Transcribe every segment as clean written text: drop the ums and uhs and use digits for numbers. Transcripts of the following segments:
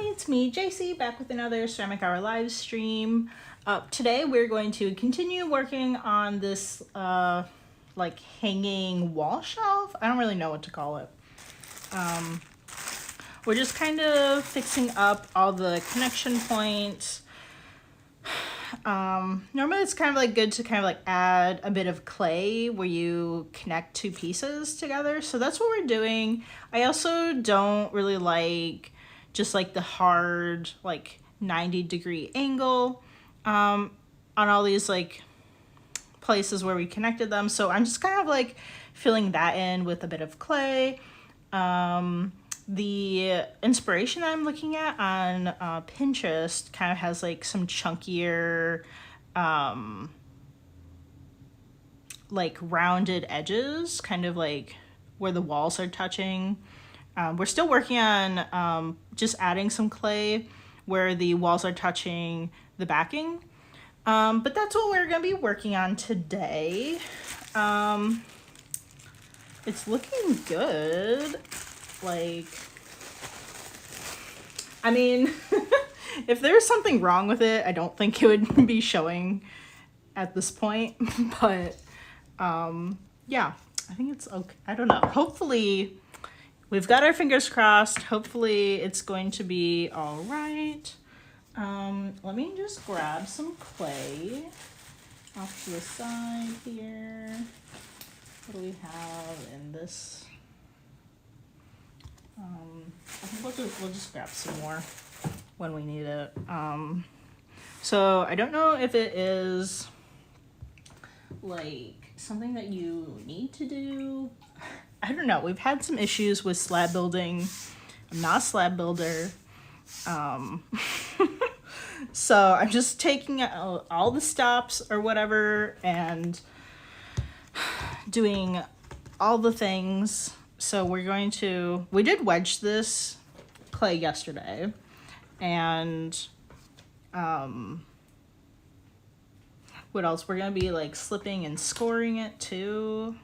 Hi, it's me, JC, back with another Ceramic Hour live stream. Today we're going to continue working on this like hanging wall shelf. I don't really know what to call it. We're just kind of fixing up all the connection points. Normally it's kind of like good to kind of like add a bit of clay where you connect two pieces together. So that's what we're doing. I also don't really like just like the hard like 90-degree angle on all these like places where we connected them. So I'm just kind of like filling that in with a bit of clay. The inspiration that I'm looking at on Pinterest kind of has like some chunkier like rounded edges, kind of like where the walls are touching. We're still working on just adding some clay where the walls are touching the backing. But that's what we're going to be working on today. It's looking good. Like, I mean, if there's something wrong with it, I don't think it would be showing at this point. But yeah, I think it's okay. I don't know. Hopefully, we've got our fingers crossed. Hopefully it's going to be all right. Let me just grab some clay off to the side here. What do we have in this? I think we'll just grab some more when we need it. So I don't know if it is like something that you need to do. I don't know. We've had some issues with slab building. I'm not a slab builder. So I'm just taking all the stops or whatever and doing all the things. So we did wedge this clay yesterday, and what else? We're gonna be like slipping and scoring it too.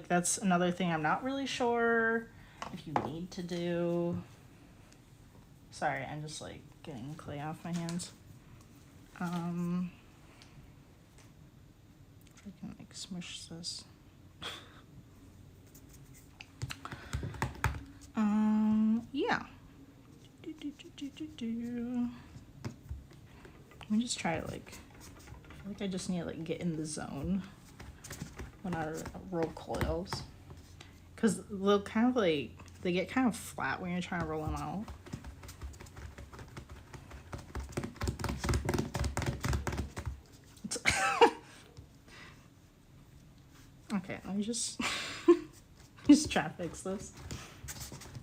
That's another thing I'm not really sure if you need to do. Sorry, I'm just like getting clay off my hands. If I can like smush this. Yeah. Let me just try to like, I feel like I just need to like get in the zone when I roll coils. Cause they'll kind of like, they get kind of flat when you're trying to roll them out. Okay, let me just try to fix this.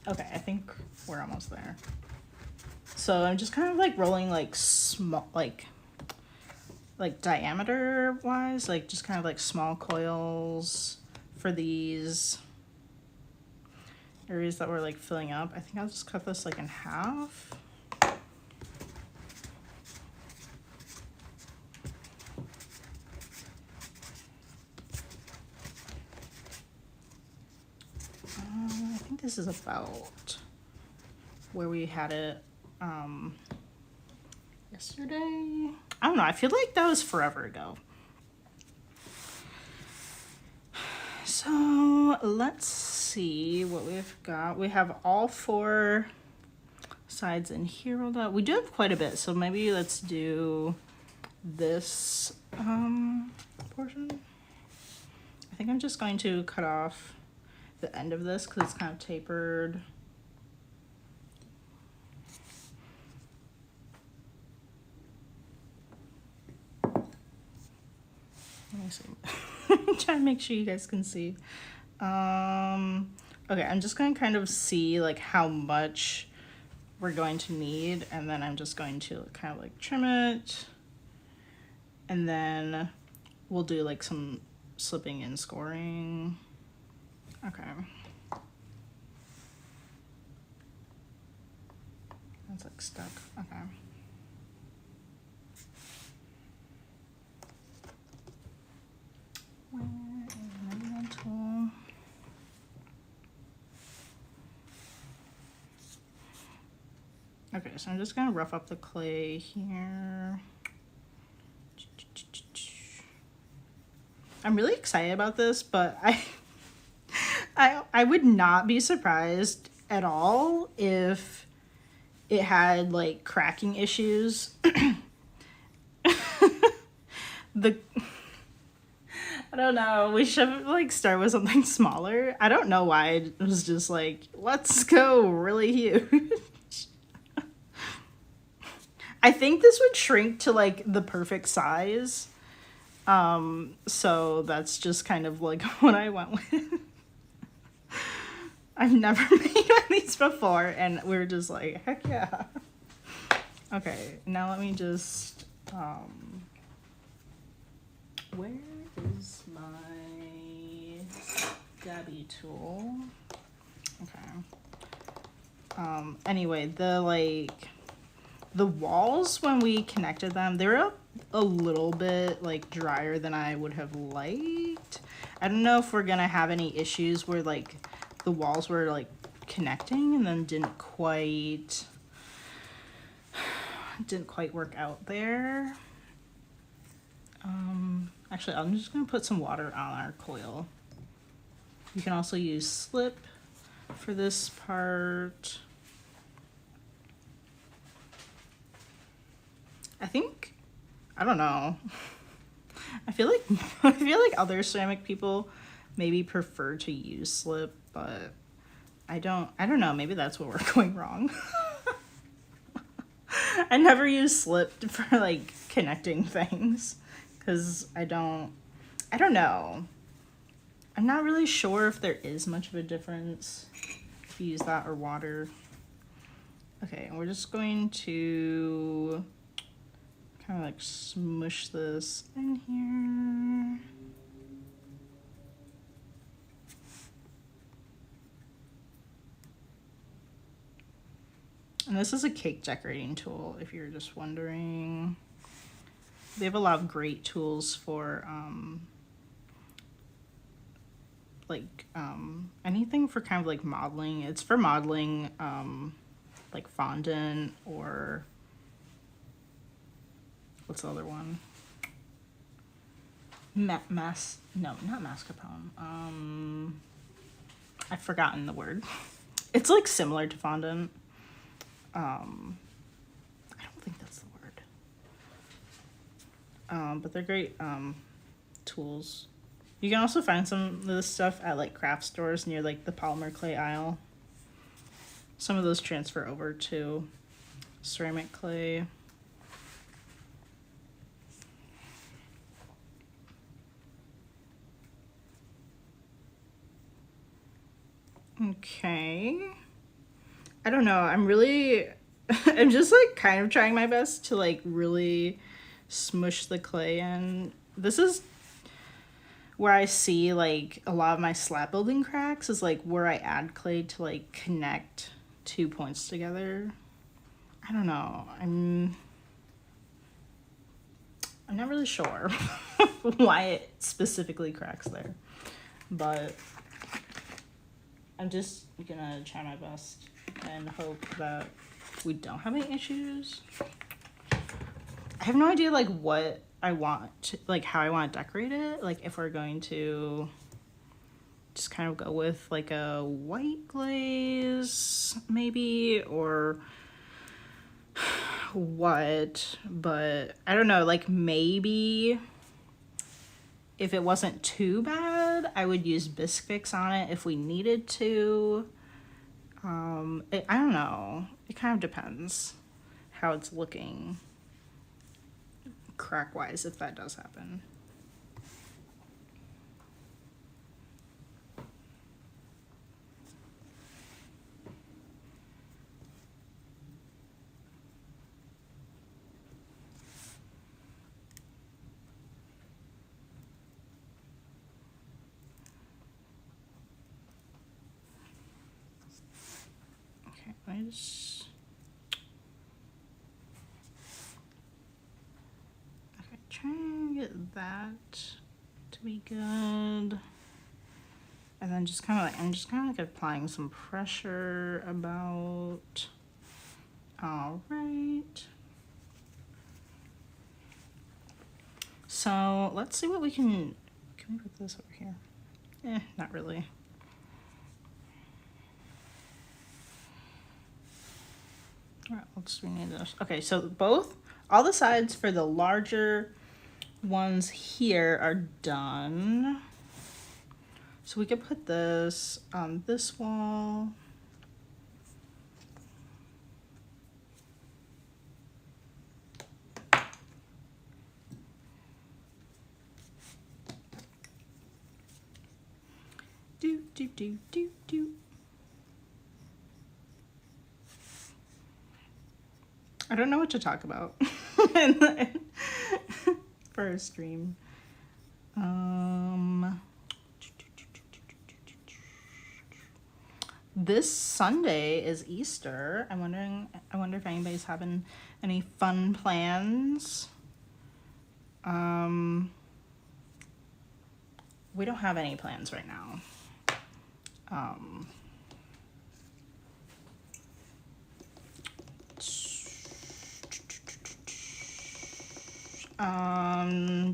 Okay, I think we're almost there. So I'm just kind of like rolling like small, like diameter wise, like just kind of like small coils for these areas that we're like filling up. I think I'll just cut this like in half. I think this is about where we had it yesterday. I don't know, I feel like that was forever ago. So let's see what we've got. We have all four sides in here rolled out. We do have quite a bit, so maybe let's do this portion. I think I'm just going to cut off the end of this because it's kind of tapered. Let me see. Try to make sure you guys can see. Okay, I'm just going to kind of see like how much we're going to need, and then I'm just going to kind of like trim it, and then we'll do like some slipping and scoring. Okay. That's like stuck. Okay. Where is my tool? Okay, so I'm just gonna rough up the clay here. I'm really excited about this, but I would not be surprised at all if it had like cracking issues. the I don't know. We should like start with something smaller. I don't know why it was just like, let's go really huge. I think this would shrink to like the perfect size. So that's just kind of like what I went with. I've never made one of these before, and we were just like, heck yeah. Okay, now let me just, where is my dabby tool? Okay. Anyway, the walls, when we connected them, they were a little bit like drier than I would have liked. I don't know if we're gonna have any issues where like the walls were like connecting and then didn't quite work out there. Actually, I'm just gonna put some water on our coil. You can also use slip for this part. I don't know. I feel like other ceramic people maybe prefer to use slip, but I don't know, maybe that's what we're going wrong. I never use slip for like connecting things because I don't know. I'm not really sure if there is much of a difference if you use that or water. Okay, and we're just going to kind of like smush this in here. And this is a cake decorating tool, if you're just wondering. They have a lot of great tools for anything for kind of like modeling. It's for modeling like fondant, or what's the other one? No, not mascarpone. I've forgotten the word. It's like similar to fondant. I don't think that's the word. But they're great tools. You can also find some of this stuff at like craft stores near like the polymer clay aisle. Some of those transfer over to ceramic clay. Okay. I don't know. I'm just like kind of trying my best to like really smush the clay in. This is where I see like a lot of my slab building cracks, is like where I add clay to like connect 2 points together. I don't know. I'm not really sure why it specifically cracks there, but I'm just gonna try my best and hope that we don't have any issues. I have no idea like what I want to, like how I want to decorate it. Like if we're going to just kind of go with like a white glaze maybe, or what, but I don't know, like maybe if it wasn't too bad, I would use Bisfix on it if we needed to. I don't know. It kind of depends how it's looking crack-wise, if that does happen. Okay, try and get that to be good. And then just kind of like, I'm just kind of like applying some pressure about All right. So let's see what we can we put this over here? Not really. All right, let's rename this. Okay, so all the sides for the larger ones here are done. So we could put this on this wall. Do, do, do, do, do. I don't know what to talk about for a stream. This Sunday is Easter. I wonder if anybody's having any fun plans. We don't have any plans right now.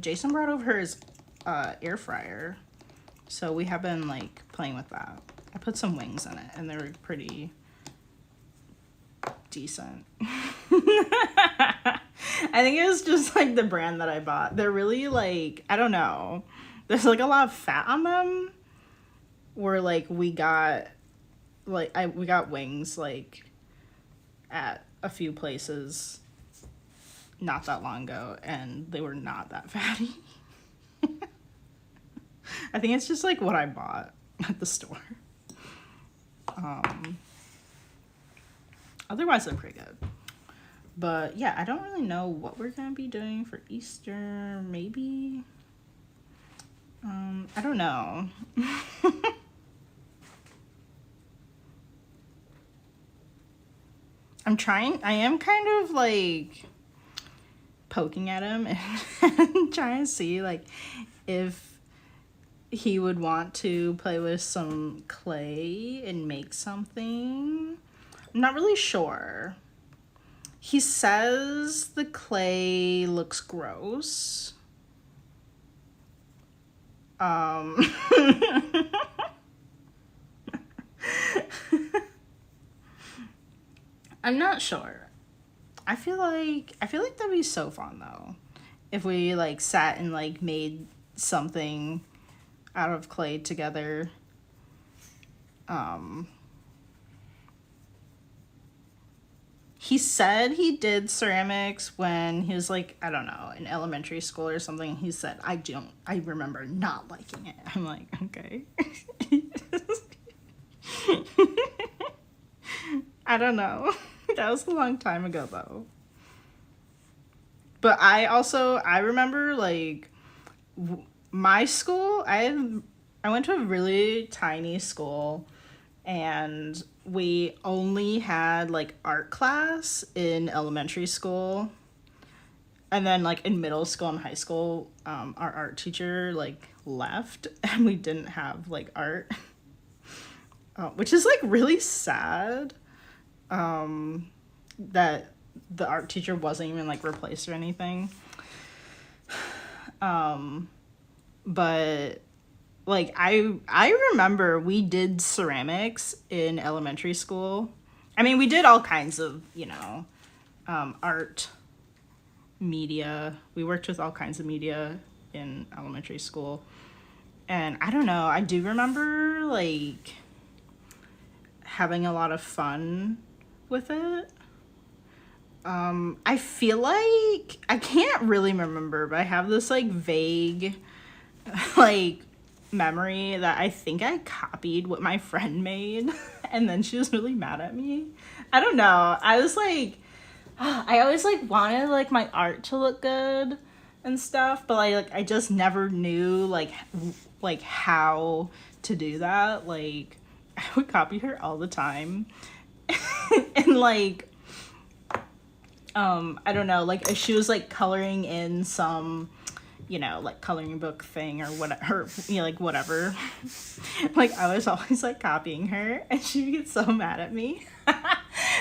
Jason brought over his air fryer, so we have been like playing with that. I put some wings in it and they were pretty decent. I think it was just like the brand that I bought. They're really like, I don't know, there's like a lot of fat on them, where like we got wings like at a few places not that long ago, and they were not that fatty. I think it's just like what I bought at the store. Otherwise they're pretty good. But yeah, I don't really know what we're gonna be doing for Easter. Maybe I don't know. I am kind of like poking at him and trying to see like if he would want to play with some clay and make something. I'm not really sure. He says the clay looks gross. I'm not sure. I feel like that'd be so fun though, if we like sat and like made something out of clay together. He said he did ceramics when he was like, I don't know, in elementary school or something. He said, I remember not liking it. I'm like, okay. I don't know. That was a long time ago though. But I remember like my school, I went to a really tiny school, and we only had like art class in elementary school. And then like in middle school and high school, our art teacher like left and we didn't have like art, which is like really sad, that the art teacher wasn't even like replaced or anything. But like I remember we did ceramics in elementary school. I mean, we did all kinds of, art media. We worked with all kinds of media in elementary school. And I don't know, I do remember like having a lot of fun with it. I feel like I can't really remember, but I have this like vague like memory that I think I copied what my friend made and then she was really mad at me. I don't know. I was like, I always like wanted like my art to look good and stuff, but I just never knew like how to do that. Like I would copy her all the time. And like I don't know, like if she was like coloring in some, like coloring book thing or whatever, like whatever. Like I was always like copying her and she would get so mad at me.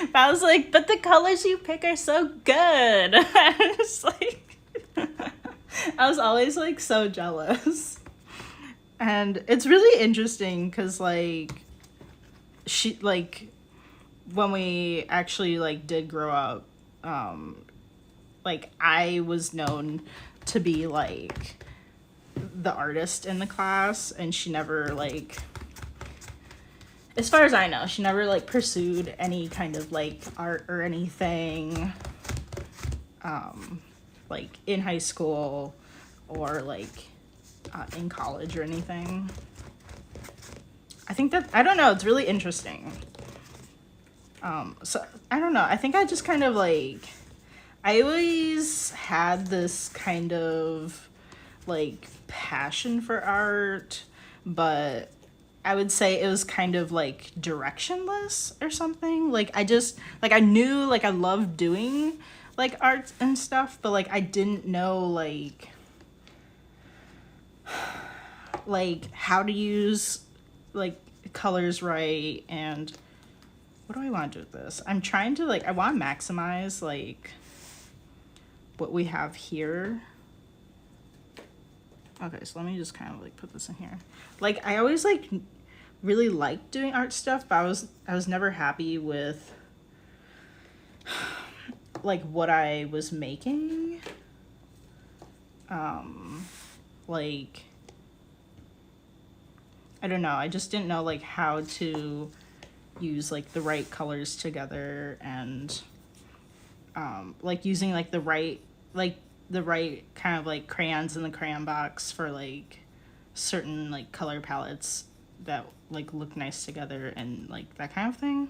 But I was like, but the colors you pick are so good. I was like, I was always like so jealous. And it's really interesting because like she like when we actually like did grow up, like I was known to be like the artist in the class, and she never like, as far as I know, she never like pursued any kind of like art or anything like in high school or like in college or anything. I think that, I don't know, it's really interesting. So I don't know, I think I just kind of like, I always had this kind of like passion for art, but I would say it was kind of like directionless or something. Like I just, like I knew like I loved doing like art and stuff, but like I didn't know like how to use like colors right. And what do I want to do with this? I'm trying to like, I want to maximize like what we have here. Okay, so let me just kind of like put this in here. Like I always like really liked doing art stuff, but I was never happy with like what I was making. Like I don't know, I just didn't know like how to use like the right colors together, and like using like the right kind of like crayons in the crayon box for like certain like color palettes that like look nice together and like that kind of thing.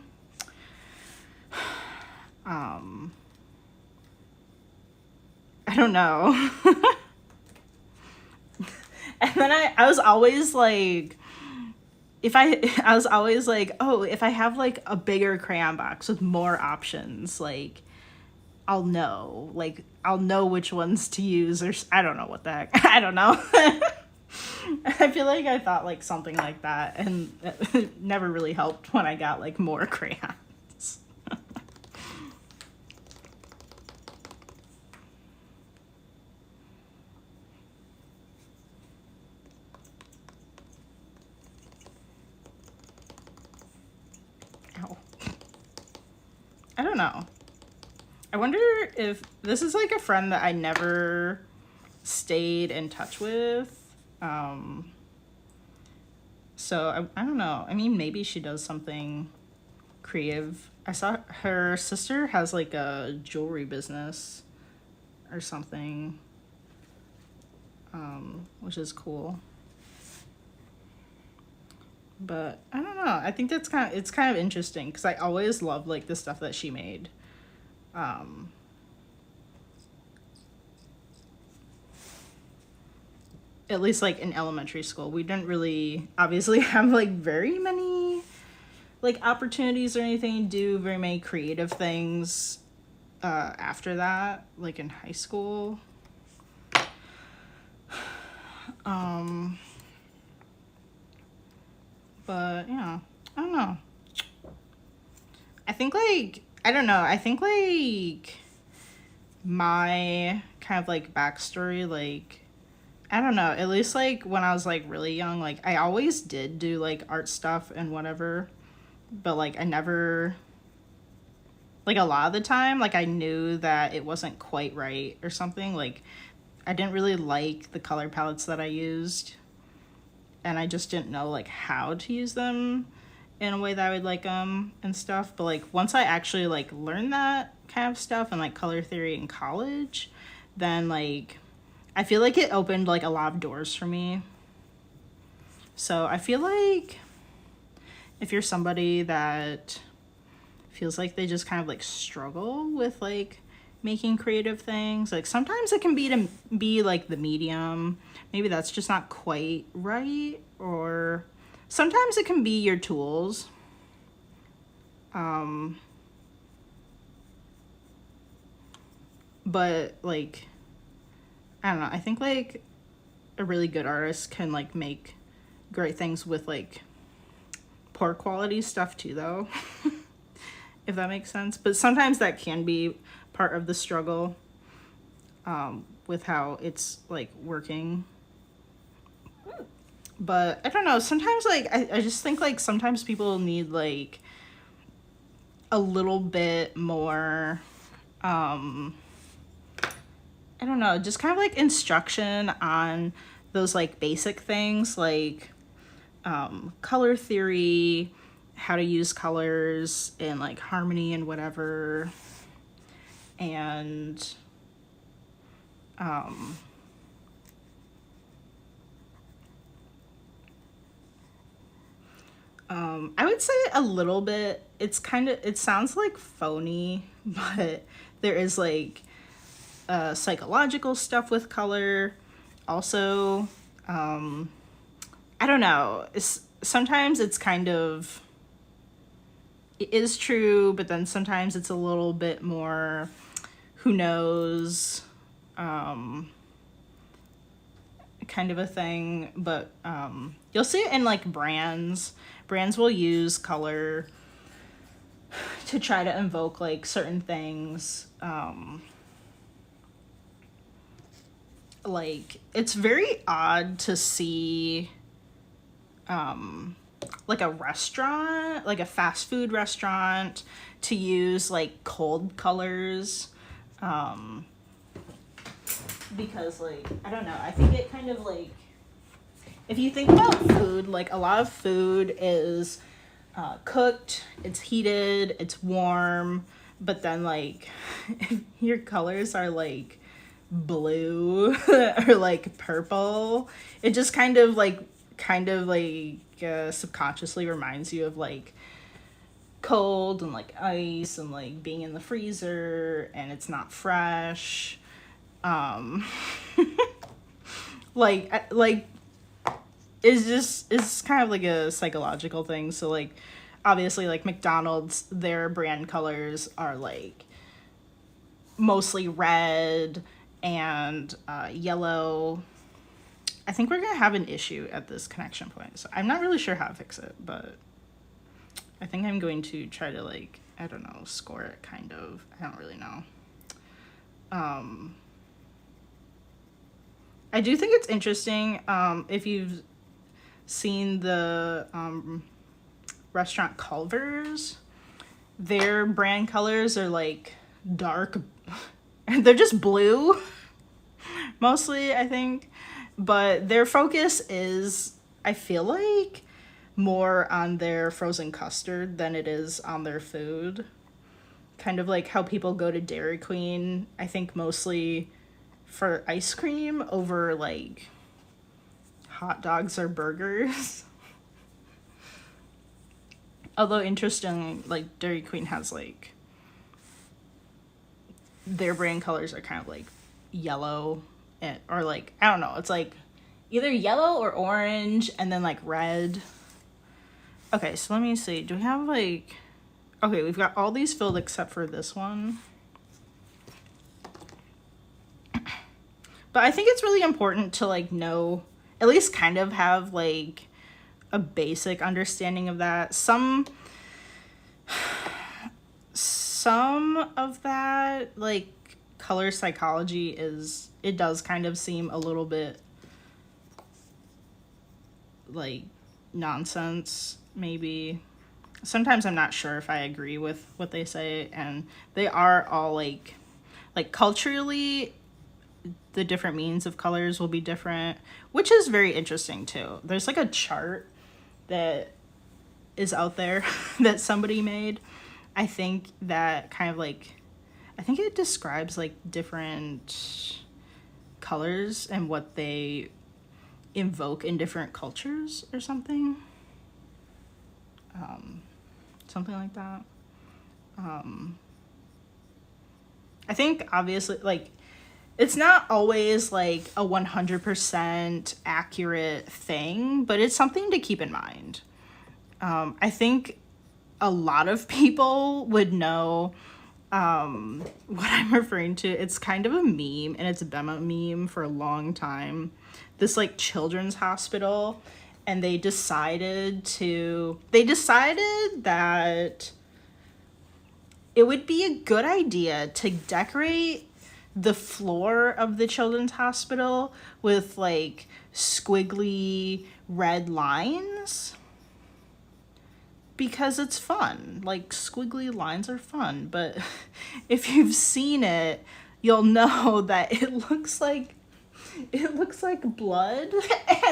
I don't know. And then I was always like, I was always like, oh, if I have like a bigger crayon box with more options, like I'll know which ones to use, or I don't know what the heck. I don't know. I feel like I thought like something like that, and it never really helped when I got like more crayons. Ow. I don't know. I wonder if this is like a friend that I never stayed in touch with. So I don't know. I mean, maybe she does something creative. I saw her sister has like a jewelry business or something, which is cool. But I don't know. I think it's kind of interesting because I always loved like the stuff that she made. At least like in elementary school, we didn't really obviously have like very many like opportunities or anything to do very many creative things after that, like in high school. But yeah, I don't know. I think like, I don't know, I think like my kind of like backstory, like I don't know, at least like when I was like really young, like I always did do like art stuff and whatever, but like I never, like a lot of the time, like I knew that it wasn't quite right or something. Like I didn't really like the color palettes that I used, and I just didn't know like how to use them in a way that I would like them and stuff. But like once I actually like learned that kind of stuff and like color theory in college, then like I feel like it opened like a lot of doors for me. So I feel like if you're somebody that feels like they just kind of like struggle with like making creative things, like sometimes it can be to be like the medium, maybe that's just not quite right, or sometimes it can be your tools. But like I don't know, I think like a really good artist can like make great things with like poor quality stuff too though. if that makes sense. But sometimes that can be part of the struggle with how it's like working. But I don't know, sometimes like I just think like sometimes people need like a little bit more I don't know, just kind of like instruction on those like basic things like color theory, how to use colors and like harmony and whatever. And I would say a little bit. It sounds like phony, but there is like psychological stuff with color. Also, I don't know. Sometimes it's kind of, it is true, but then sometimes it's a little bit more, who knows, kind of a thing. But you'll see it in like brands. Brands will use color to try to invoke like certain things. Like it's very odd to see like a restaurant, like a fast food restaurant, to use like cold colors, because like I don't know, I think it kind of like, if you think about food, like a lot of food is cooked, it's heated, it's warm, but then like if your colors are like blue or like purple, it just kind of like subconsciously reminds you of like cold and like ice and like being in the freezer and it's not fresh. Like it's kind of like a psychological thing. So like obviously like McDonald's, their brand colors are like mostly red and yellow. I think we're gonna have an issue at this connection point, so I'm not really sure how to fix it, but I think I'm going to try to like, I don't know, score it kind of. I don't really know. I do think it's interesting, if you've seen the restaurant Culver's, their brand colors are like dark, they're just blue mostly, I think, but their focus is, I feel like, more on their frozen custard than it is on their food. Kind of like how people go to Dairy Queen, I think mostly for ice cream over like hot dogs or burgers. Although interesting, like Dairy Queen has like, their brand colors are kind of like yellow or like, I don't know, it's like either yellow or orange and then like red. Okay, so let me see. Do we have like, okay, we've got all these filled except for this one. But I think it's really important to like know, at least kind of have like a basic understanding of that. Some of that like color psychology it does kind of seem a little bit like nonsense, maybe. Sometimes I'm not sure if I agree with what they say, and they are all like culturally, the different meanings of colors will be different, which is very interesting too. There's like a chart that is out there that somebody made, I think, that kind of like, I think it describes like different colors and what they invoke in different cultures or something. Something like that. I think obviously like it's not always like a 100% accurate thing, but it's something to keep in mind. I think a lot of people would know what I'm referring to. It's kind of a meme, and it's been a meme for a long time. This like children's hospital, and they decided that it would be a good idea to decorate the floor of the children's hospital with like squiggly red lines, because it's fun. Like, squiggly lines are fun, but if you've seen it, you'll know that it looks like blood.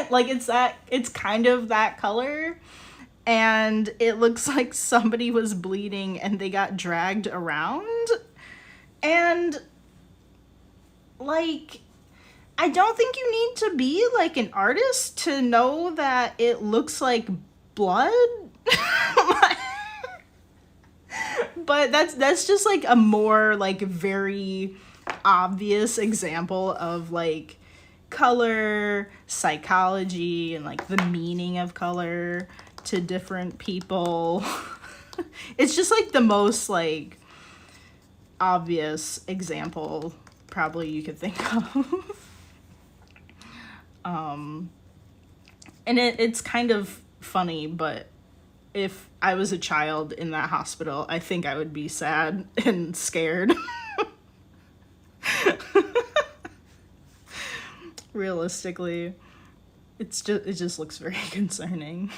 Like, it's kind of that color, and it looks like somebody was bleeding and they got dragged around. And like, I don't think you need to be like an artist to know that it looks like blood. But that's just like a more like very obvious example of like color psychology and like the meaning of color to different people. It's just like the most like obvious example probably you could think of. And it's kind of funny, but if I was a child in that hospital, I think I would be sad and scared. Realistically, it just looks very concerning.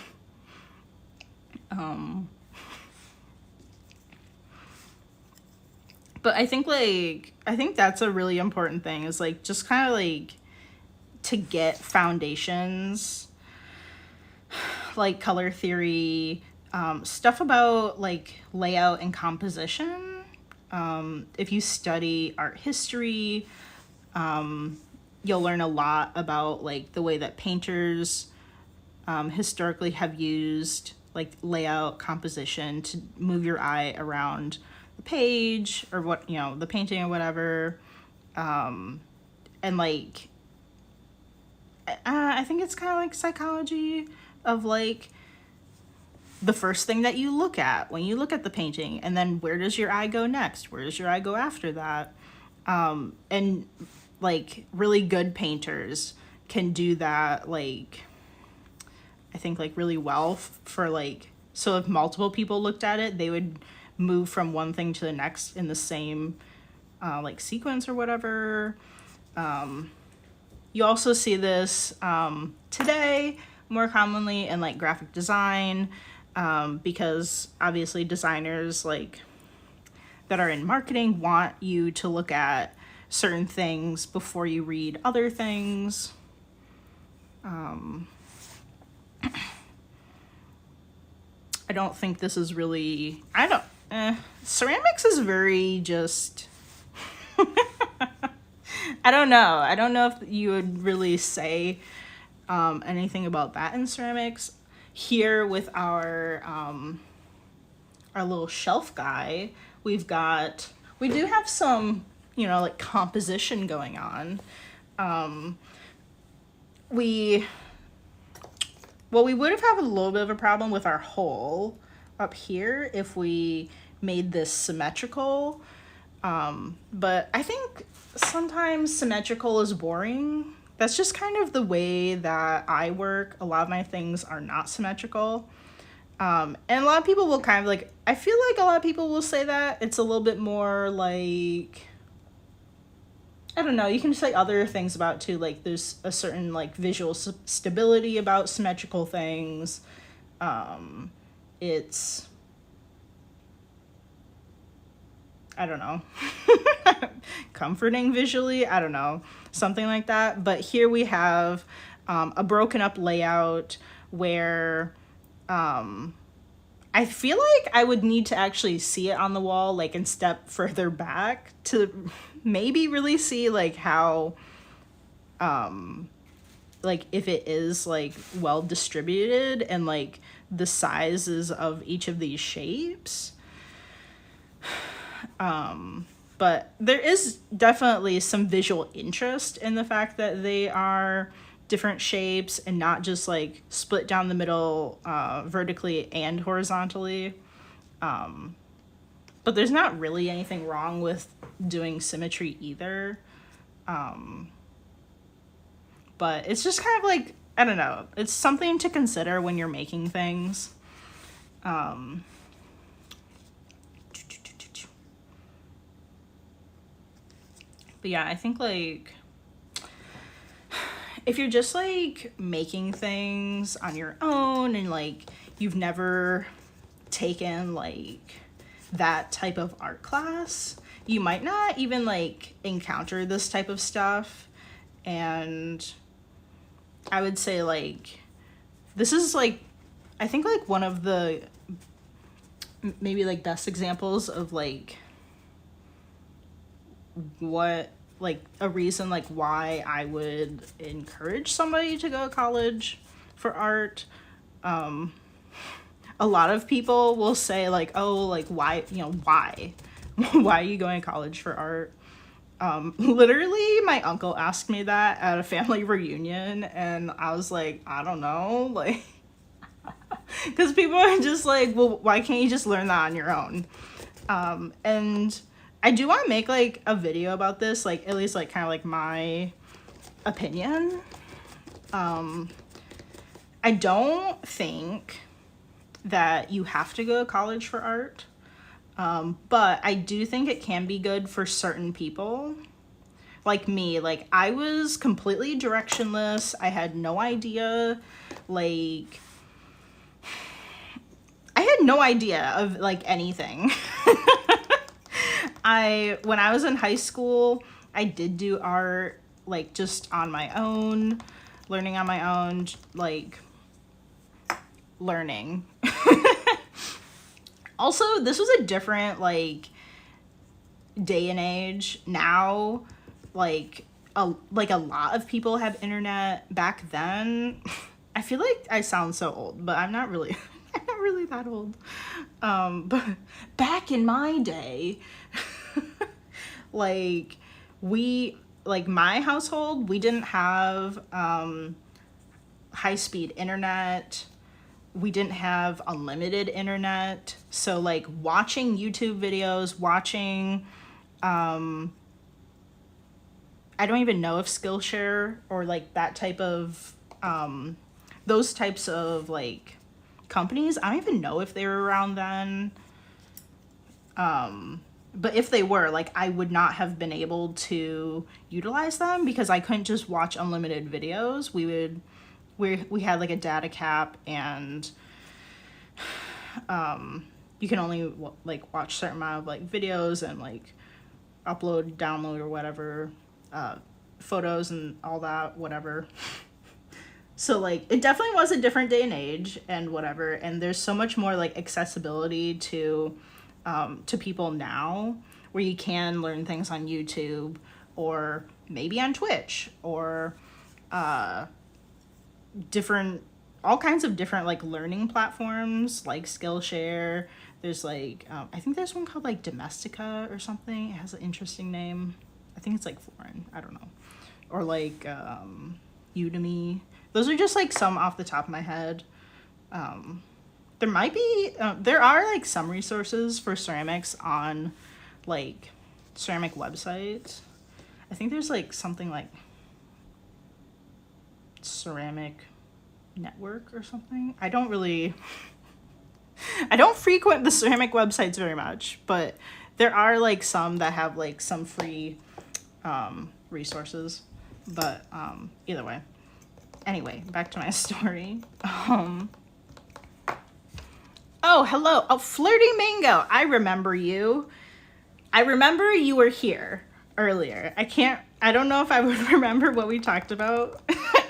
But I think that's a really important thing, is like just kind of like to get foundations, like color theory, stuff about like layout and composition. If you study art history, you'll learn a lot about like the way that painters historically have used like layout, composition to move your eye around the page or what, the painting or whatever. And like, I think it's kind of like psychology of like the first thing that you look at when you look at the painting, and then where does your eye go next? Where does your eye go after that? And like really good painters can do that, like, I think like really well for like, so if multiple people looked at it, they would move from one thing to the next in the same like sequence or whatever. You also see this today more commonly in like graphic design, because obviously designers like that are in marketing want you to look at certain things before you read other things. I don't think this is really, ceramics is very just, I don't know if you would really say anything about that in ceramics. Here with our little shelf guy, we do have some, like composition going on. We would have had a little bit of a problem with our hole up here if we made this symmetrical. But I think sometimes symmetrical is boring. That's just kind of the way that I work. A lot of my things are not symmetrical. And a lot of people will kind of like, I feel like a lot of people will say that it's a little bit more like, I don't know, you can say other things about it too, like there's a certain like visual stability about symmetrical things. It's, I don't know, comforting visually, I don't know, something like that. But here we have a broken up layout where I feel like I would need to actually see it on the wall, like, and step further back to maybe really see like how like if it is like well distributed and like the sizes of each of these shapes. But there is definitely some visual interest in the fact that they are different shapes and not just like split down the middle vertically and horizontally. But there's not really anything wrong with doing symmetry either. But it's just kind of like, I don't know, it's something to consider when you're making things. But yeah, I think like if you're just like making things on your own and like you've never taken like that type of art class, you might not even like encounter this type of stuff. And I would say like this is like, I think like one of the maybe like best examples of like what like a reason like why I would encourage somebody to go to college for art. A lot of people will say like, oh, like why, you know, why why are you going to college for art? Literally my uncle asked me that at a family reunion, and I was like, I don't know, like because people are just like, well, why can't you just learn that on your own? And I do want to make like a video about this, like at least like kind of like my opinion. I don't think that you have to go to college for art, but I do think it can be good for certain people. Like me, like I was completely directionless. I had no idea, like I had no idea of like anything. When I was in high school, I did do art like just on my own, learning on my own, like learning. Also, this was a different like day and age. Now, like a lot of people have internet. Back then, I feel like I sound so old, but I'm not really I'm not really that old. But back in my day, like my household, we didn't have high-speed internet. We didn't have unlimited internet. So like watching YouTube videos, watching I don't even know if Skillshare or like that type of those types of like companies, I don't even know if they were around then. But if they were, like I would not have been able to utilize them because I couldn't just watch unlimited videos. We had like a data cap, and you can only like watch a certain amount of like videos and like upload, download, or whatever, photos and all that, whatever. So like it definitely was a different day and age and whatever, and there's so much more like accessibility to people now, where you can learn things on YouTube or maybe on Twitch or all kinds of different like learning platforms like Skillshare. There's like I think there's one called like Domestika or something. It has an interesting name. I think it's like foreign, I don't know. Or like Udemy. Those are just like some off the top of my head. There might be there are like some resources for ceramics on like ceramic websites. I think there's like something like Ceramic Network or something. I don't frequent the ceramic websites very much, but there are like some that have like some free resources. But either way. Anyway, back to my story. Oh, hello. Oh, Flirty Mango. I remember you. I remember you were here earlier. I don't know if I would remember what we talked about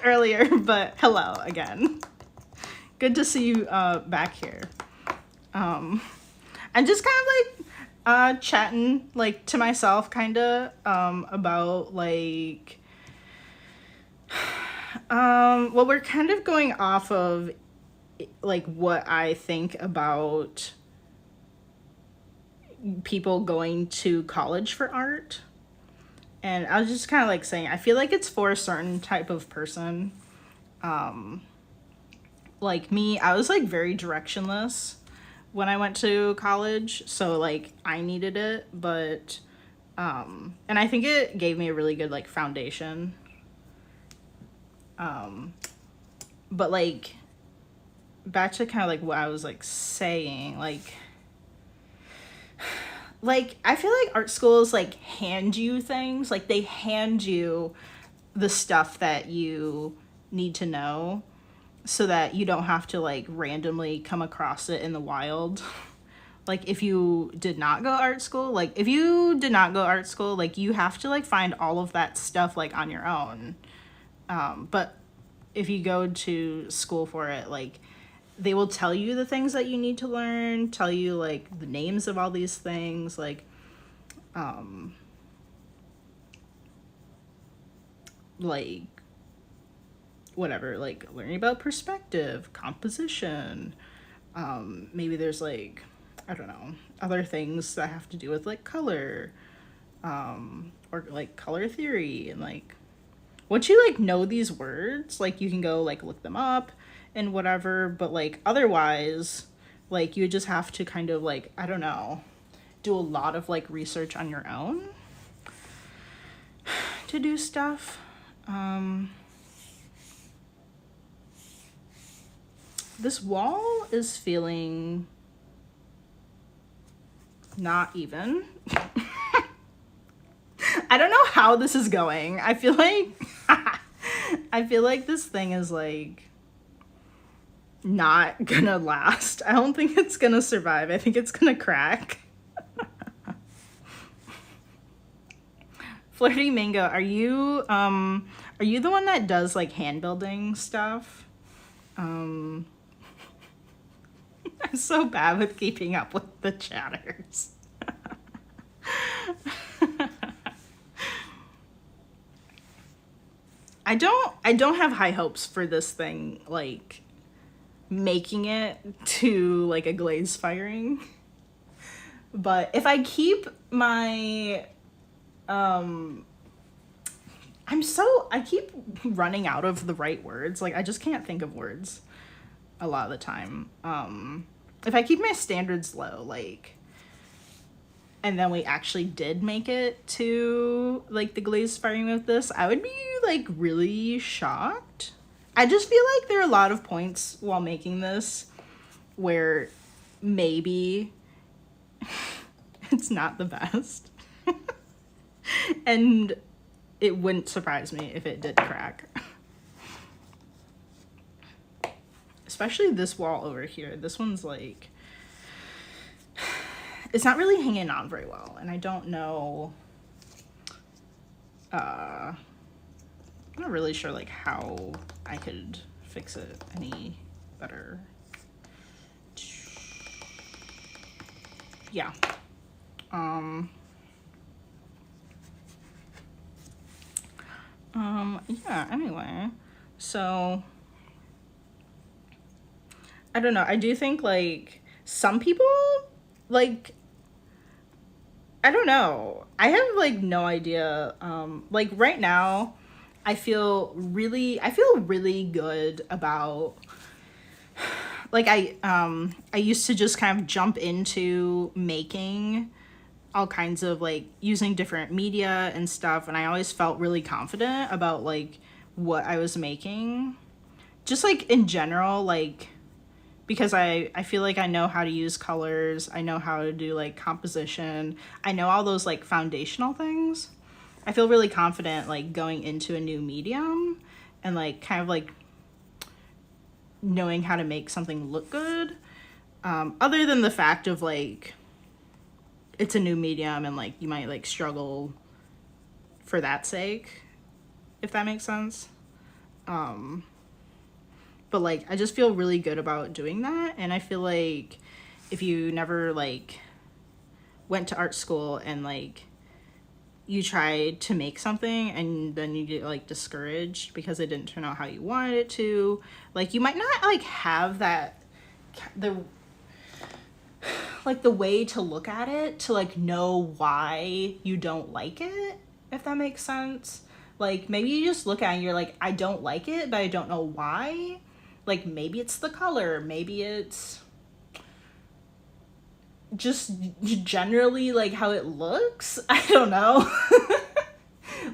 earlier, but hello again. Good to see you back here. I'm just kind of like chatting like to myself kind of about like well, we're kind of going off of like what I think about people going to college for art. And I was just kind of like saying, I feel like it's for a certain type of person. Like me, I was like very directionless when I went to college. So like I needed it, but, and I think it gave me a really good like foundation. But like back to kind of like what I was like saying, like like, I feel like art schools, like, hand you things. Like, they hand you the stuff that you need to know so that you don't have to, like, randomly come across it in the wild. Like, if you did not go art school, like, you have to, like, find all of that stuff, like, on your own. But if you go to school for it, like, they will tell you the things that you need to learn, tell you, like, the names of all these things, like whatever, like learning about perspective, composition. Maybe there's, like, I don't know, other things that have to do with, like, color, or, like, color theory. And, like, once you, like, know these words, like, you can go, like, look them up and whatever. But, like, otherwise, like, you just have to kind of, like, I don't know, do a lot of, like, research on your own to do stuff. This wall is feeling not even. I don't know how this is going. I feel like I feel like this thing is, like, not gonna last. I don't think it's gonna survive. I think it's gonna crack. Flirty Mango, are you the one that does, like, hand building stuff? I'm so bad with keeping up with the chatters. I don't have high hopes for this thing, like, making it to, like, a glaze firing. But if I keep my I keep running out of the right words. Like, I just can't think of words a lot of the time. If I keep my standards low, like, and then we actually did make it to, like, the glaze firing with this, I would be, like, really shocked. I just feel like there are a lot of points while making this where maybe it's not the best. And it wouldn't surprise me if it did crack. Especially this wall over here. This one's, like, it's not really hanging on very well. And I don't know, I'm not really sure, like, how I could fix it any better. Yeah. Yeah, anyway, so I don't know. I do think, like, some people, like, I don't know. I have, like, no idea. Like, right now, I feel really good about, like, I used to just kind of jump into making all kinds of, like, using different media and stuff, and I always felt really confident about, like, what I was making. Just, like, in general, like, because I feel like I know how to use colors, I know how to do, like, composition, I know all those, like, foundational things. I feel really confident, like, going into a new medium and, like, kind of, like, knowing how to make something look good. Other than the fact of, like, it's a new medium and, like, you might, like, struggle for that sake, if that makes sense. But, like, I just feel really good about doing that. And I feel like if you never, like, went to art school and, like, you tried to make something and then you get, like, discouraged because it didn't turn out how you wanted it to, like, you might not, like, have that, the way to look at it to, like, know why you don't like it, if that makes sense. Like, maybe you just look at it and you're like, I don't like it, but I don't know why. Like, maybe it's the color, maybe it's just generally, like, how it looks. I don't know.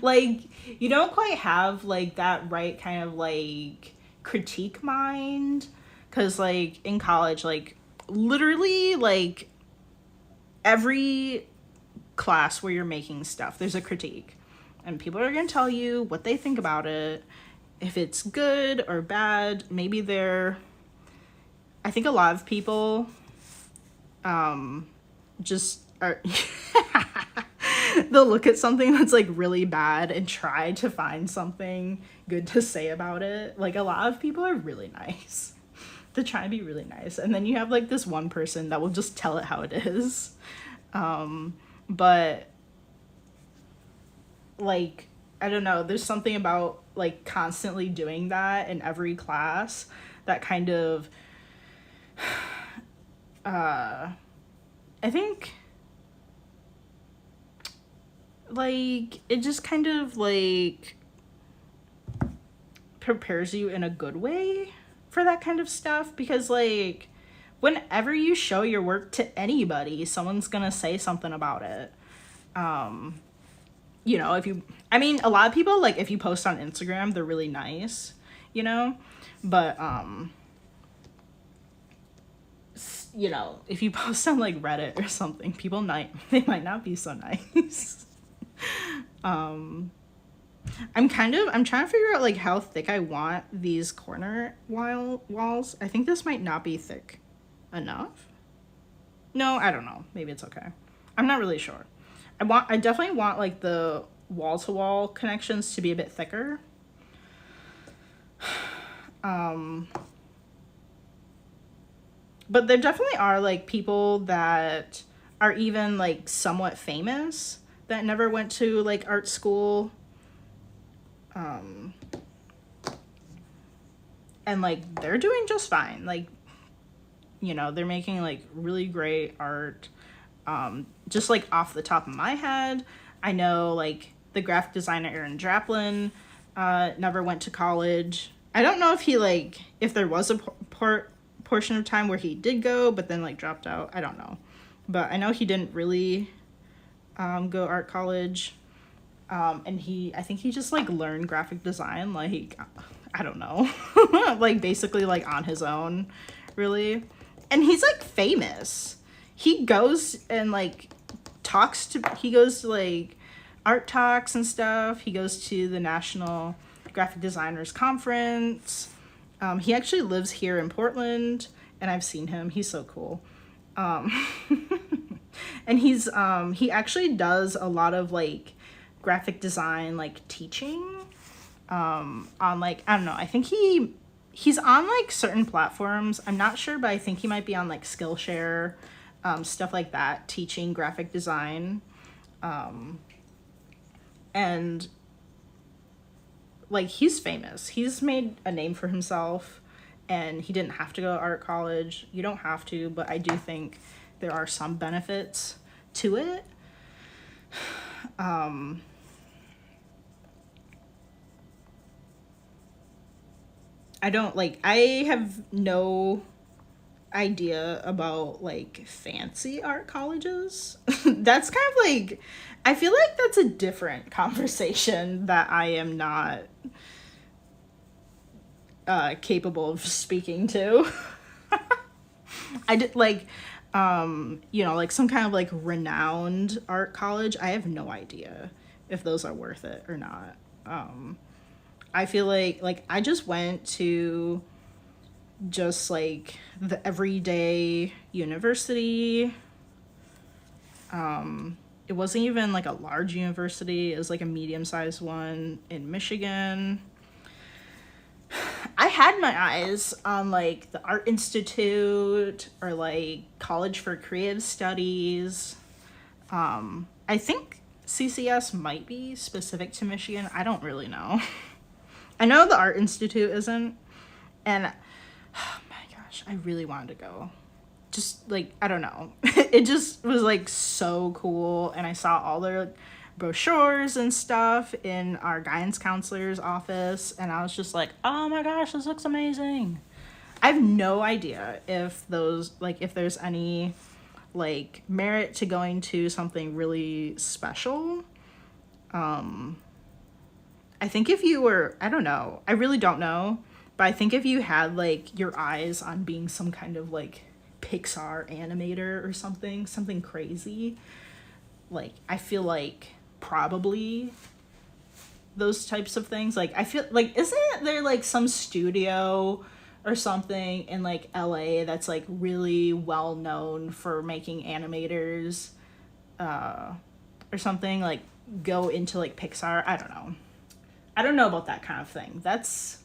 Like, you don't quite have, like, that right kind of, like, critique mind. Because, like, in college, like, literally, like, every class where you're making stuff, there's a critique. And people are going to tell you what they think about it, if it's good or bad. Maybe I think a lot of people just are they'll look at something that's like really bad and try to find something good to say about it. Like, a lot of people are really nice. They try and be really nice. And then you have like this one person that will just tell it how it is. But like, I don't know, there's something about like constantly doing that in every class that kind of I think like it just kind of like prepares you in a good way for that kind of stuff, because like whenever you show your work to anybody, someone's gonna say something about it. You know, a lot of people, like, if you post on Instagram, they're really nice, you know, but you know, if you post on like Reddit or something, they might not be so nice. I'm trying to figure out like how thick I want these corner walls. I think this might not be thick enough. No, I don't know. Maybe it's okay. I'm not really sure. I definitely want like the wall-to-wall connections to be a bit thicker. But there definitely are like people that are even like somewhat famous that never went to like art school. And like they're doing just fine. Like, you know, they're making like really great art. Just like off the top of my head, I know like the graphic designer Aaron Draplin never went to college. I don't know if if there was a portion of time where he did go, but then like dropped out. I don't know. But I know he didn't really go art college. And I think he just like learned graphic design, like, I don't know, like basically like on his own, really. And he's like famous. He goes and like he goes to like art talks and stuff. He goes to the National Graphic Designers Conference. He actually lives here in Portland, and I've seen him. He's so cool. And he actually does a lot of like graphic design like teaching on like, I don't know, I think he's on like certain platforms. I'm not sure, but I think he might be on like Skillshare, stuff like that, teaching graphic design. And like he's famous. He's made a name for himself, and he didn't have to go to art college. You don't have to, but I do think there are some benefits to it. I have no idea about like fancy art colleges. That's kind of like, I feel like that's a different conversation that I am not capable of speaking to. I did like, you know, like some kind of like renowned art college. I have no idea if those are worth it or not. I feel like I just went to just like the everyday university. It wasn't even like a large university. It was like a medium-sized one in Michigan. I had my eyes on like the Art Institute or like College for Creative Studies. I think CCS might be specific to Michigan. I don't really know. I know the Art Institute isn't, and oh my gosh, I really wanted to go. Just like, I don't know. It just was like so cool, and I saw all their brochures and stuff in our guidance counselor's office, and I was just like, oh my gosh, this looks amazing. I have no idea if there's any like merit to going to something really special. I think if you were, I don't know, I really don't know, but I think if you had like your eyes on being some kind of like Pixar animator or something crazy, like, I feel like probably those types of things. Like, I feel like, isn't there like some studio or something in like LA that's like really well known for making animators or something, like go into like Pixar? I don't know. I don't know about that kind of thing. That's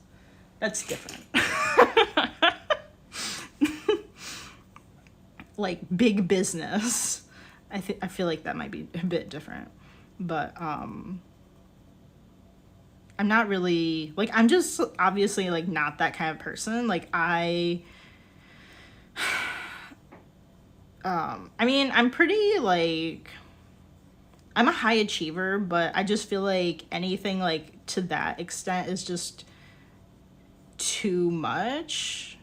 different. Like big business. I feel like that might be a bit different. But I'm not really like, I'm just obviously like not that kind of person. Like I mean, I'm pretty like, I'm a high achiever, but I just feel like anything like to that extent is just too much.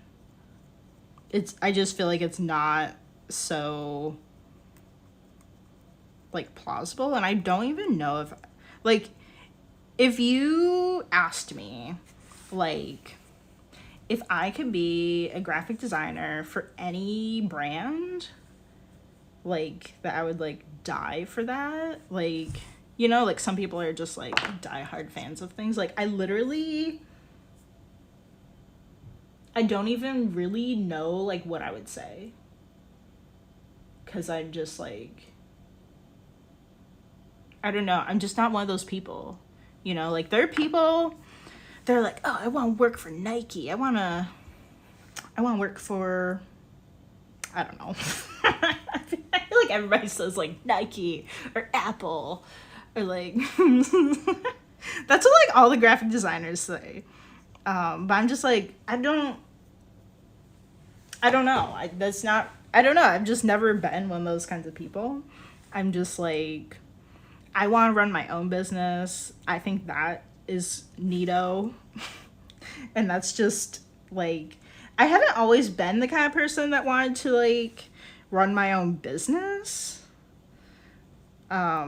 I just feel like it's not so like plausible, and I don't even know if like, if you asked me like if I could be a graphic designer for any brand, like that I would like die for that. Like, you know, like some people are just like diehard fans of things. Like I don't even really know like what I would say, because I'm just like, I don't know, I'm just not one of those people, you know. Like there are people, they're like, oh, I want to work for Nike, I want to work for, I don't know. I feel like everybody says like Nike or Apple or like that's what like all the graphic designers say. But I'm just like, I don't know. I don't know. I've just never been one of those kinds of people. I'm just like, I want to run my own business. I think that is neato. And that's just like, I haven't always been the kind of person that wanted to like run my own business. But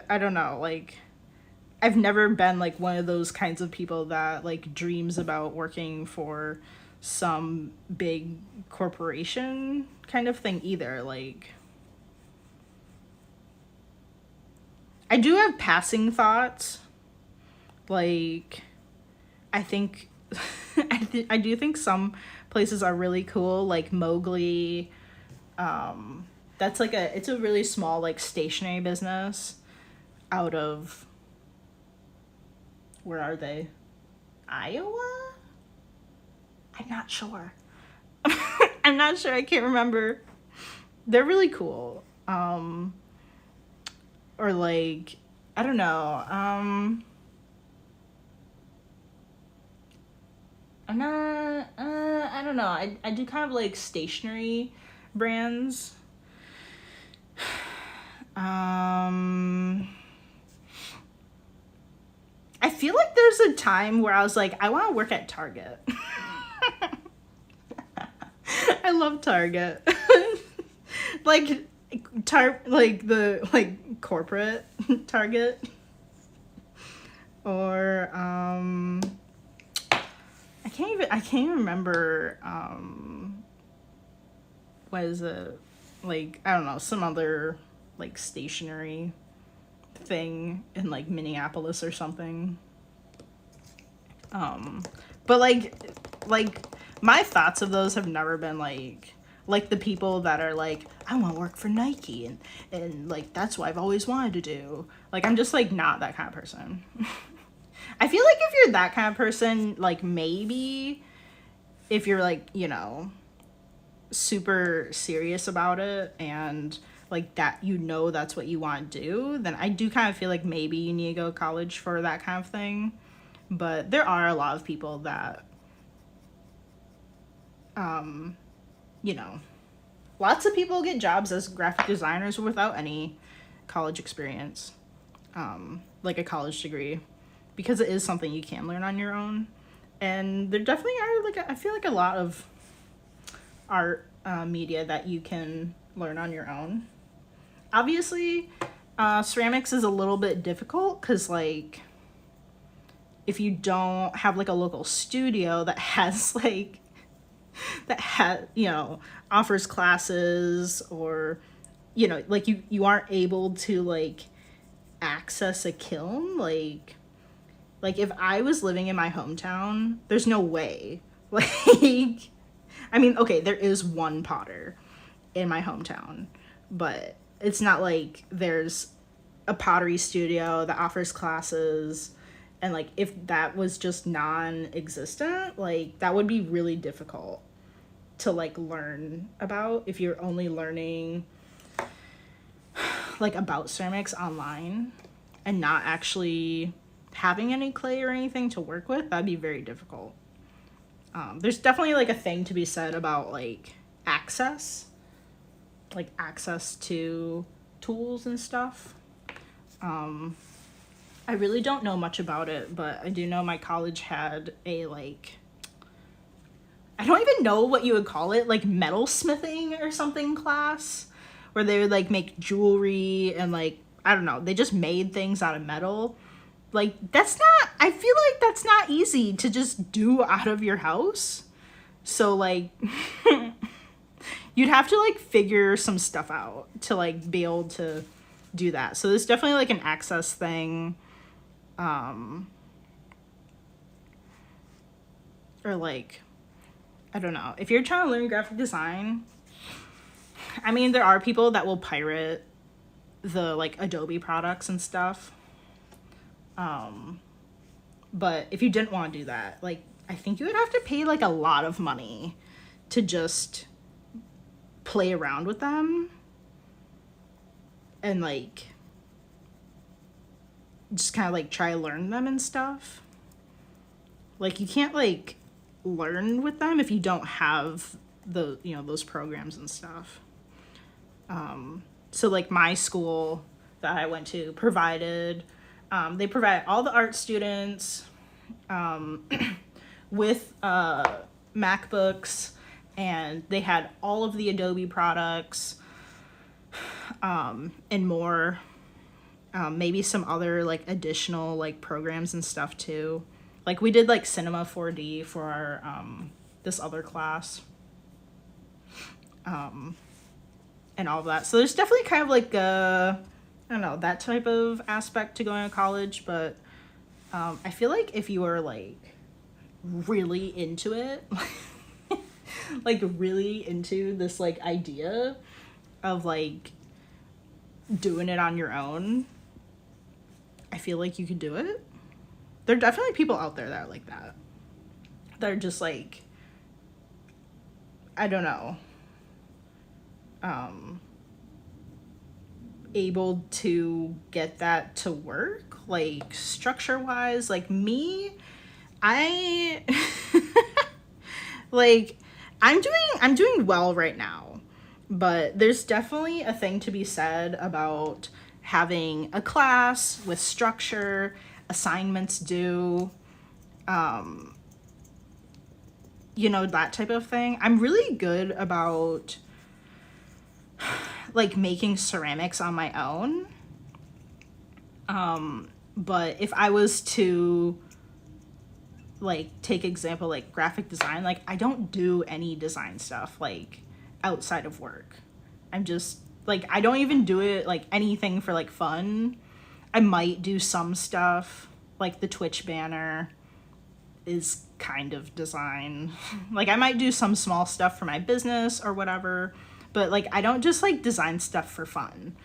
I don't know, like I've never been like one of those kinds of people that like dreams about working for some big corporation kind of thing either. Like I do have passing thoughts. Like I think I do think some places are really cool, like Mowgli. That's like it's a really small like stationery business out of, where are they? Iowa? I'm not sure. I'm not sure. I can't remember. They're really cool. Or like, I don't know. I'm not, I don't know. I do kind of like stationery brands. I feel like there's a time where I was like, I want to work at Target. I love Target. Like like the like corporate Target. Or I can't even remember what is it? Like, I don't know, some other like stationery thing in like Minneapolis or something. But like my thoughts of those have never been like the people that are like, I want to work for Nike and like that's what I've always wanted to do. Like I'm just like not that kind of person. I feel like if you're that kind of person, like maybe if you're like, you know, super serious about it and like that, you know, that's what you want to do, then I do kind of feel like maybe you need to go to college for that kind of thing. But there are a lot of people that you know, lots of people get jobs as graphic designers without any college experience, like a college degree, because it is something you can learn on your own. And there definitely are like I feel like a lot of art media that you can learn on your own. Obviously, ceramics is a little bit difficult because like if you don't have like a local studio that has like that offers classes, or like you aren't able to like access a kiln. Like if I was living in my hometown, there's no way. Like I mean, okay, there is one potter in my hometown, but it's not like there's a pottery studio that offers classes. And like if that was just non-existent, like that would be really difficult to like learn about if you're only learning like about ceramics online and not actually having any clay or anything to work with. That'd be very difficult. There's definitely like a thing to be said about like access to tools and stuff. I really don't know much about it, but I do know my college had a like, I don't even know what you would call it, like metal smithing or something class, where they would like make jewelry and like, I don't know, they just made things out of metal. Like I feel like that's not easy to just do out of your house. So like you'd have to like figure some stuff out to like be able to do that. So there's definitely like an access thing. Or like, I don't know, if you're trying to learn graphic design, I mean, there are people that will pirate the like Adobe products and stuff. But if you didn't want to do that, like, I think you would have to pay like a lot of money to just play around with them and like just kind of like try to learn them and stuff. Like you can't like learn with them if you don't have the those programs and stuff. So like my school that I went to provided they provide all the art students with MacBooks, and they had all of the Adobe products and more. Maybe some other like additional like programs and stuff too. Like we did like Cinema 4D for our this other class. And all of that. So there's definitely kind of like I don't know, that type of aspect to going to college, but I feel like if you are like really into it, like really into this like idea of like doing it on your own, I feel like you could do it. There are definitely people out there that are like that. That are just like, I don't know, able to get that to work, like structure wise. Like me, I like I'm doing well right now, but there's definitely a thing to be said about having a class with structure, assignments due, that type of thing. I'm really good about like making ceramics on my own. But if I was to like take example like graphic design, like I don't do any design stuff like outside of work. I'm just like, I don't even do it like anything for like fun. I might do some stuff, like the Twitch banner is kind of design. Like I might do some small stuff for my business or whatever, but like I don't just like design stuff for fun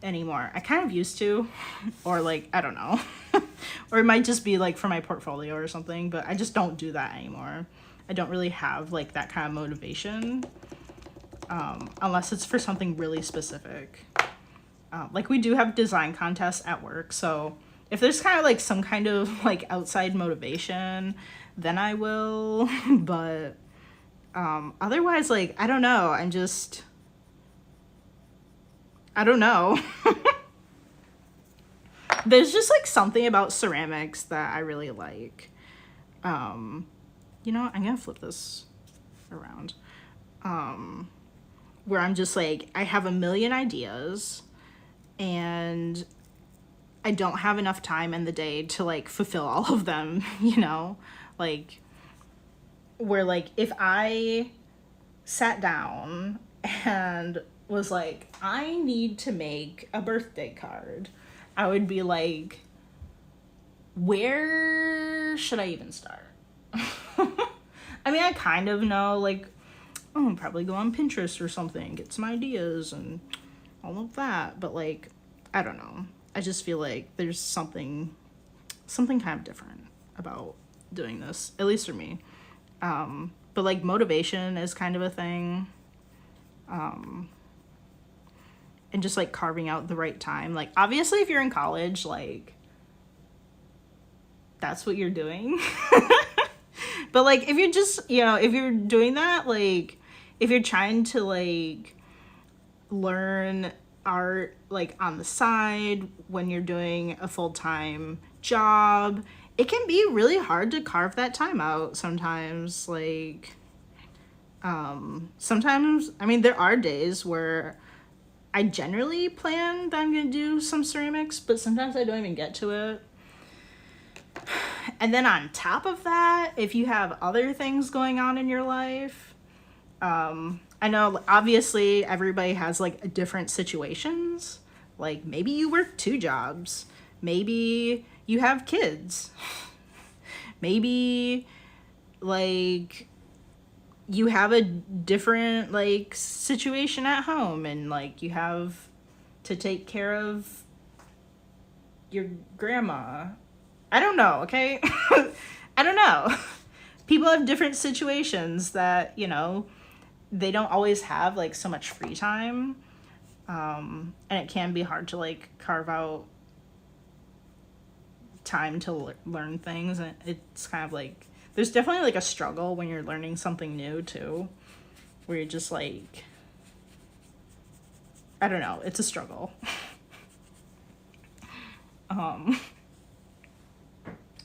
anymore. I kind of used to, or like, I don't know. Or it might just be like for my portfolio or something, but I just don't do that anymore. I don't really have like that kind of motivation unless it's for something really specific. Like we do have design contests at work, so if there's kind of like some kind of like outside motivation, then I will. But otherwise, like, I don't know. I don't know. There's just like something about ceramics that I really like. I'm gonna flip this around. Where I'm just like, I have a million ideas and I don't have enough time in the day to like fulfill all of them, like where like if I sat down and was like, I need to make a birthday card, I would be like, where should I even start? I mean, I kind of know, like, oh, I'll probably go on Pinterest or something, get some ideas and all of that. But like, I don't know. I just feel like there's something kind of different about doing this, at least for me. But like motivation is kind of a thing. And just like carving out the right time. Like obviously if you're in college, like that's what you're doing. But like if you're just, if you're doing that, like if you're trying to like learn art like on the side when you're doing a full-time job, it can be really hard to carve that time out sometimes. Like sometimes, I mean, there are days where I generally plan that I'm gonna do some ceramics, but sometimes I don't even get to it. And then on top of that, if you have other things going on in your life, I know obviously everybody has like different situations. Like maybe you work 2 jobs, maybe you have kids, maybe like you have a different like situation at home and like you have to take care of your grandma. I don't know, okay? I don't know. People have different situations that, they don't always have like so much free time. And it can be hard to like carve out time to learn things. And it's kind of like, there's definitely like a struggle when you're learning something new too, where you're just like, I don't know, it's a struggle.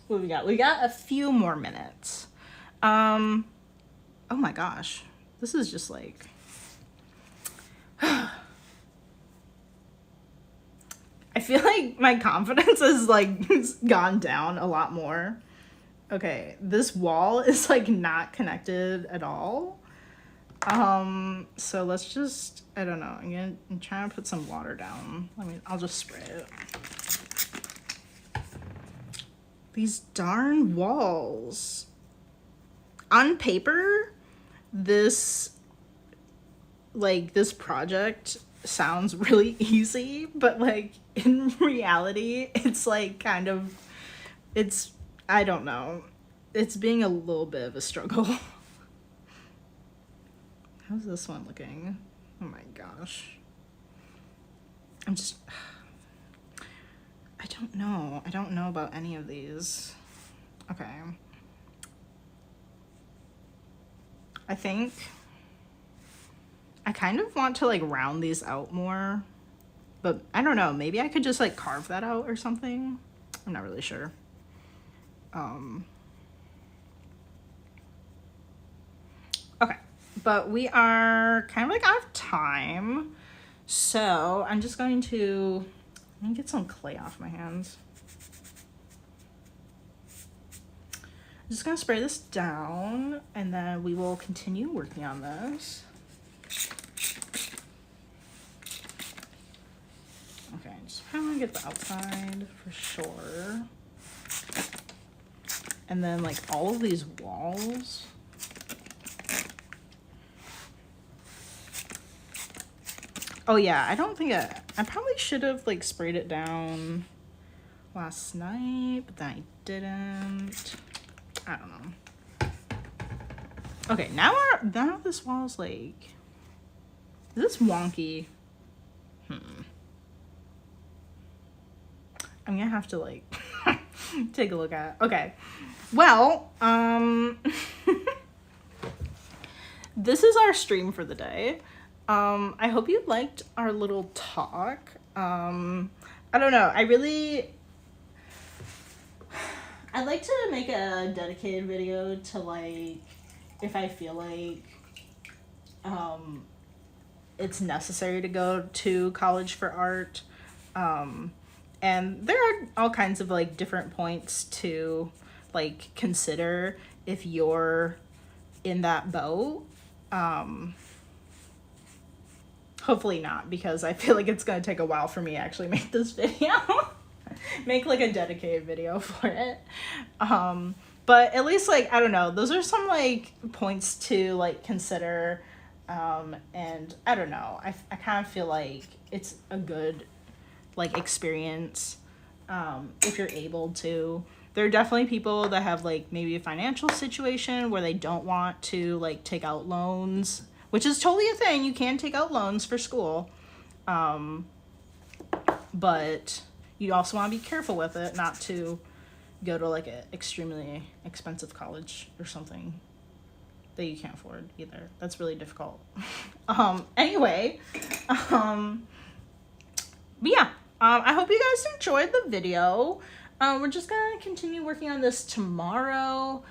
What we got? We got a few more minutes. Oh my gosh. This is just like I feel like my confidence has like gone down a lot more. Okay, this wall is like not connected at all. So let's just, I don't know. I'm trying to put some water down. I'll just spray it. These darn walls. On paper, this project sounds really easy, but like in reality, it's like kind of, I don't know. It's being a little bit of a struggle. How's this one looking? Oh my gosh. I don't know. I don't know about any of these. Okay. I think I kind of want to like round these out more, but I don't know. Maybe I could just like carve that out or something. I'm not really sure. Okay, but we are kind of like out of time. So I'm just going to, let me get some clay off my hands. I'm just gonna spray this down and then we will continue working on this. Okay, just kind of get the outside for sure. And then like all of these walls. Oh yeah, I don't think I probably should have like sprayed it down last night, but then I didn't. I don't know. Okay, now this wall's like, is this wonky? I'm gonna have to like take a look at it. Okay, well, this is our stream for the day. I hope you liked our little talk. I don't know, I'd like to make a dedicated video to like, if I feel like it's necessary to go to college for art. And there are all kinds of like different points to like consider if you're in that boat. Hopefully not, because I feel like it's gonna take a while for me to actually make this video. Make like a dedicated video for it. But at least, like, I don't know, those are some like points to like consider. And I don't know, I kind of feel like it's a good like experience if you're able to. There are definitely people that have like maybe a financial situation where they don't want to like take out loans, which is totally a thing. You can take out loans for school. But you also want to be careful with it, not to go to like an extremely expensive college or something that you can't afford either. That's really difficult. Anyway, but yeah, I hope you guys enjoyed the video. We're just gonna continue working on this tomorrow.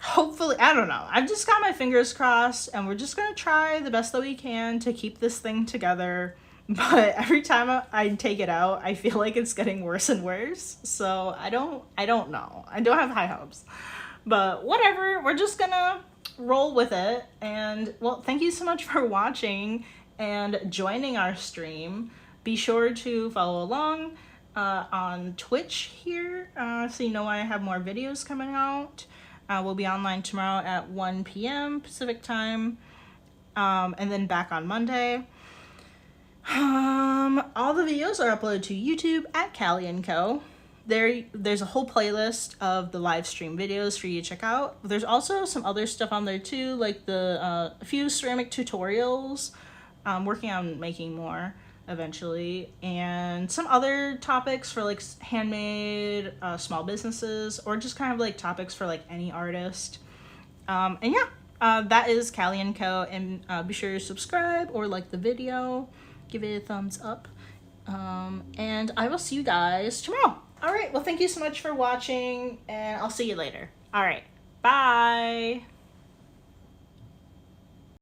Hopefully, I don't know. I've just got my fingers crossed, and we're just gonna try the best that we can to keep this thing together. But every time I take it out, I feel like it's getting worse and worse. So I don't know. I don't have high hopes. But whatever, we're just gonna roll with it. And well, thank you so much for watching and joining our stream. Be sure to follow along on Twitch here, so you know when I have more videos coming out. We'll be online tomorrow at 1 p.m. Pacific time, and then back on Monday. All the videos are uploaded to YouTube at Callie & Co. There's a whole playlist of the live stream videos for you to check out. There's also some other stuff on there too, like a few ceramic tutorials. I'm working on making more eventually, and some other topics for like handmade small businesses, or just kind of like topics for like any artist. And yeah, that is Callie & Co. And be sure to subscribe or like the video, give it a thumbs up, and I will see you guys tomorrow. All right, well, thank you so much for watching, and I'll see you later. All right, bye.